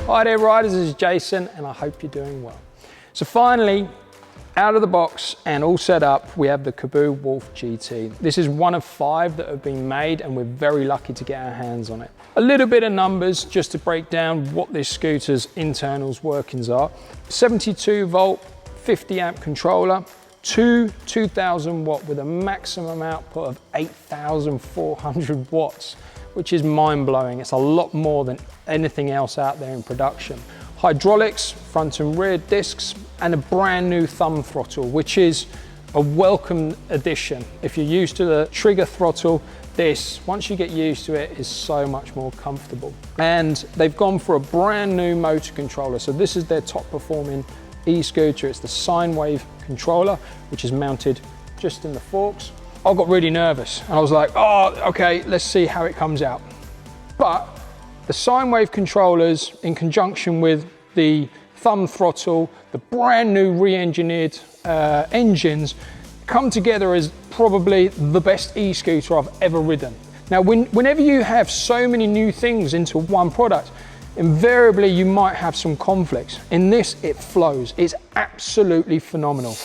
Hi there riders, this is Jason and I hope you're doing well. So finally, out of the box and all set up, we have the Kaabo Wolf GT. This is one of 5 that have been made and we're very lucky to get our hands on it. A little bit of numbers just to break down what this scooter's internals workings are. 72 volt, 50 amp controller, 2000 watt with a maximum output of 8,400 watts, which is mind-blowing. It's a lot more than anything else out there in production. Hydraulics, front and rear discs, and a brand new thumb throttle, which is a welcome addition. If you're used to the trigger throttle, this, once you get used to it, is so much more comfortable. And they've gone for a brand new motor controller. So this is their top performing e-scooter. It's the Sine Wave controller, which is mounted just in the forks. I got really nervous and I was like, oh, okay, let's see how it comes out. But the Sine Wave controllers, in conjunction with the thumb throttle, the brand new re-engineered engines, come together as probably the best e-scooter I've ever ridden. Now, whenever you have so many new things into one product, invariably you might have some conflicts. In this, it flows. It's absolutely phenomenal.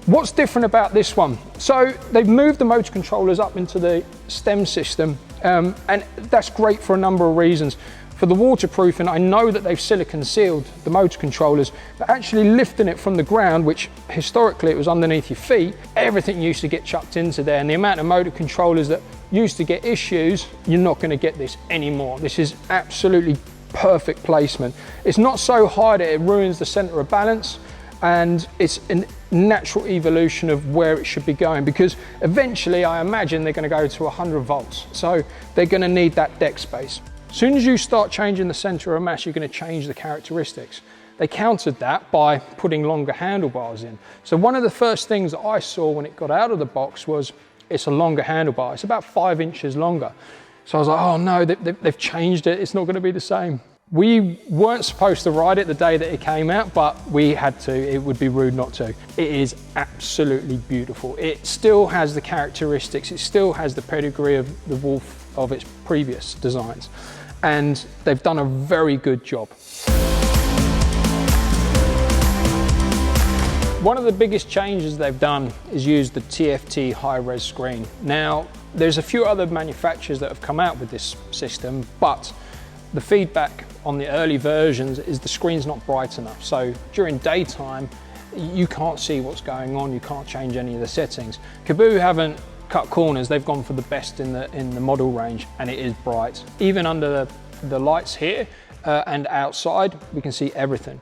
What's different about this one? So they've moved the motor controllers up into the stem system, and that's great for a number of reasons. For the waterproofing, I know that they've silicone sealed the motor controllers, but actually lifting it from the ground, which historically it was underneath your feet, everything used to get chucked into there, and the amount of motor controllers that used to get issues, you're not going to get this anymore. This is absolutely perfect placement. It's not so high that it ruins the center of balance, and it's a natural evolution of where it should be going, because eventually I imagine they're going to go to 100 volts. So they're going to need that deck space. As soon as you start changing the center of mass, you're going to change the characteristics. They countered that by putting longer handlebars in. So one of the first things that I saw when it got out of the box was it's a longer handlebar. It's about 5 inches longer. So I was like, oh no, they've changed it. It's not going to be the same. We weren't supposed to ride it the day that it came out, but we had to. It would be rude not to. It is absolutely beautiful. It still has the characteristics. It still has the pedigree of the Wolf of its previous designs. And they've done a very good job. One of the biggest changes they've done is use the TFT high-res screen. Now, there's a few other manufacturers that have come out with this system, but the feedback on the early versions is the screen's not bright enough. So during daytime, you can't see what's going on. You can't change any of the settings. Kaabo haven't cut corners. They've gone for the best in the model range, and it is bright. Even under the lights here and outside, we can see everything.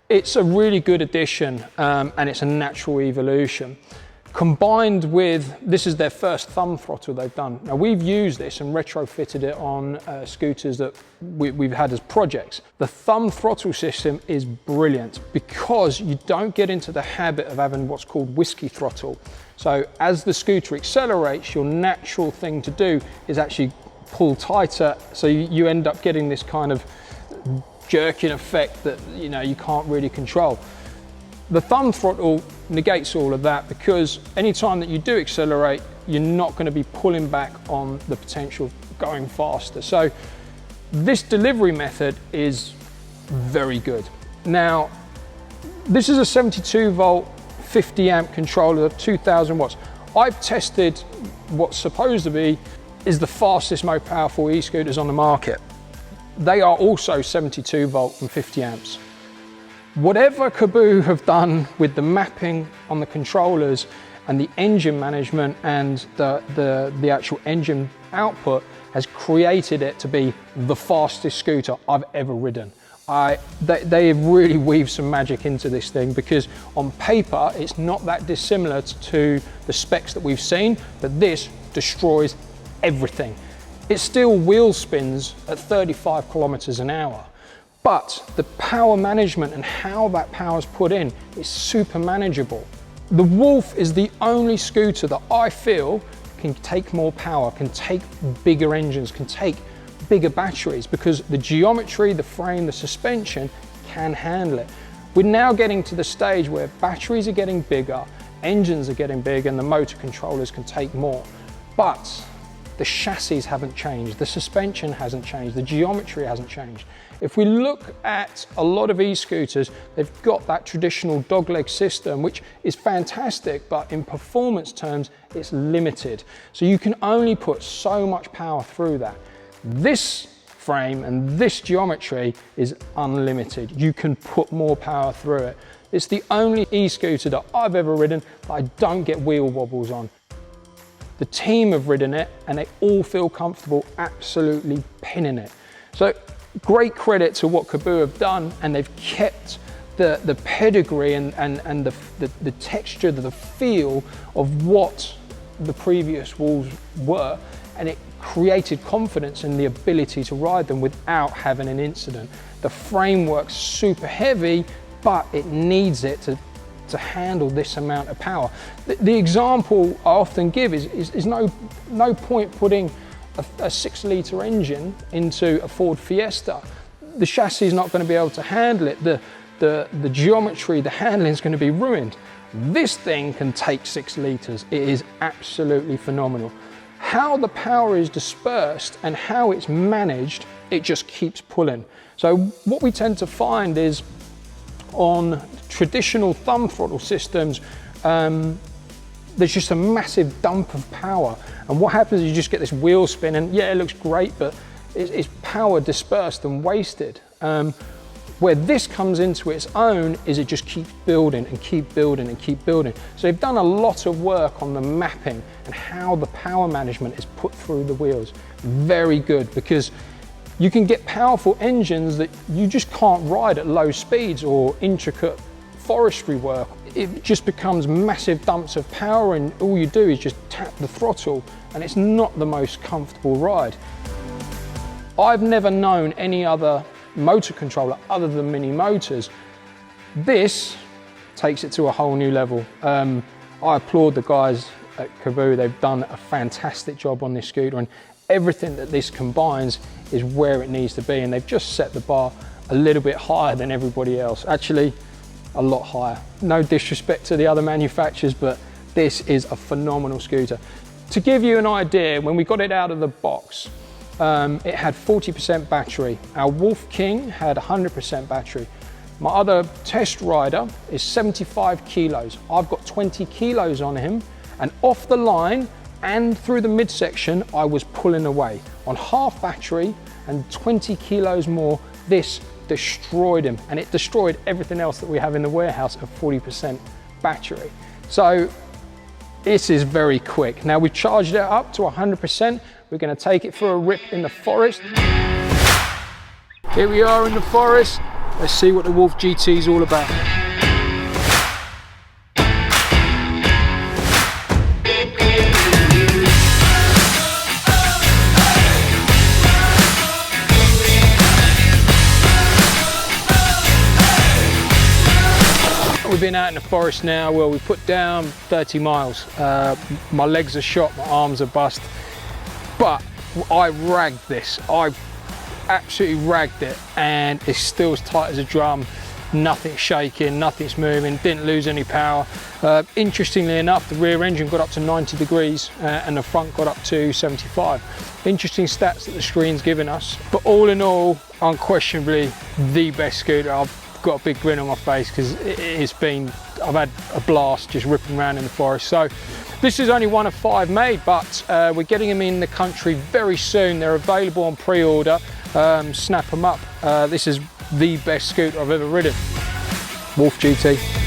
It's a really good addition, and it's a natural evolution. Combined with, this is their first thumb throttle they've done. Now we've used this and retrofitted it on scooters that we've had as projects. The thumb throttle system is brilliant because you don't get into the habit of having what's called whiskey throttle. So as the scooter accelerates, your natural thing to do is actually pull tighter, so you end up getting this kind of jerking effect that you can't really control. The thumb throttle negates all of that, because anytime that you do accelerate, you're not going to be pulling back on the potential of going faster. So this delivery method is very good. Now, this is a 72 volt, 50 amp controller, 2000 watts. I've tested what's supposed to be is the fastest, most powerful e-scooters on the market. They are also 72 volt and 50 amps. Whatever Kaabo have done with the mapping on the controllers and the engine management and the actual engine output has created it to be the fastest scooter I've ever ridden. They have really weaved some magic into this thing, because on paper it's not that dissimilar to the specs that we've seen, but this destroys everything. It still wheel spins at 35 kilometers an hour. But the power management and how that power is put in is super manageable. The Wolf is the only scooter that I feel can take more power, can take bigger engines, can take bigger batteries, because the geometry, the frame, the suspension can handle it. We're now getting to the stage where batteries are getting bigger, engines are getting bigger, and the motor controllers can take more. But the chassis haven't changed, the suspension hasn't changed, the geometry hasn't changed. If we look at a lot of e-scooters, they've got that traditional dogleg system, which is fantastic, but in performance terms, it's limited. So you can only put so much power through that. This frame and this geometry is unlimited. You can put more power through it. It's the only e-scooter that I've ever ridden that I don't get wheel wobbles on. The team have ridden it and they all feel comfortable absolutely pinning it. So great credit to what Kaabo have done, and they've kept the pedigree and the texture, the feel of what the previous Wolves were, and it created confidence in the ability to ride them without having an incident. The framework's super heavy, but it needs it to handle this amount of power. The example I often give is no point putting a 6-litre engine into a Ford Fiesta. The chassis is not going to be able to handle it. The geometry, the handling is going to be ruined. This thing can take 6 litres. It is absolutely phenomenal. How the power is dispersed and how it's managed, it just keeps pulling. So what we tend to find is on traditional thumb throttle systems, there's just a massive dump of power. And what happens is you just get this wheel spin, and yeah, it looks great, but it's power dispersed and wasted. Where this comes into its own is it just keeps building and keep building and keep building. So they've done a lot of work on the mapping and how the power management is put through the wheels. Very good, because you can get powerful engines that you just can't ride at low speeds or intricate forestry work. It just becomes massive dumps of power, and all you do is just tap the throttle, and it's not the most comfortable ride. I've never known any other motor controller other than Mini Motors. This takes it to a whole new level. I applaud the guys at Kaabo. They've done a fantastic job on this scooter, and everything that this combines is where it needs to be, and they've just set the bar a little bit higher than everybody else. Actually, a lot higher. No disrespect to the other manufacturers, but this is a phenomenal scooter. To give you an idea, when we got it out of the box, it had 40% battery. Our Wolf King had 100% battery. My other test rider is 75 kilos. I've got 20 kilos on him, and off the line and through the midsection, I was pulling away. On half battery and 20 kilos more, this destroyed him, and it destroyed everything else that we have in the warehouse at 40% battery. So this is very quick. Now we've charged it up to 100%. We're going to take it for a rip in the forest. Here we are in the forest. Let's see what the Wolf GT is all about. We've been out in the forest now. Well, we put down 30 miles. My legs are shot, my arms are bust, but I ragged this. I absolutely ragged it, and it's still as tight as a drum. Nothing's shaking, nothing's moving, didn't lose any power. Interestingly enough, the rear engine got up to 90 degrees and the front got up to 75. Interesting stats that the screen's given us. But all in all, unquestionably the best scooter. I've got a big grin on my face because I've had a blast just ripping around in the forest. So this is only one of 5 made, but we're getting them in the country very soon. They're available on pre-order. Snap them up. This is the best scooter I've ever ridden. Wolf GT.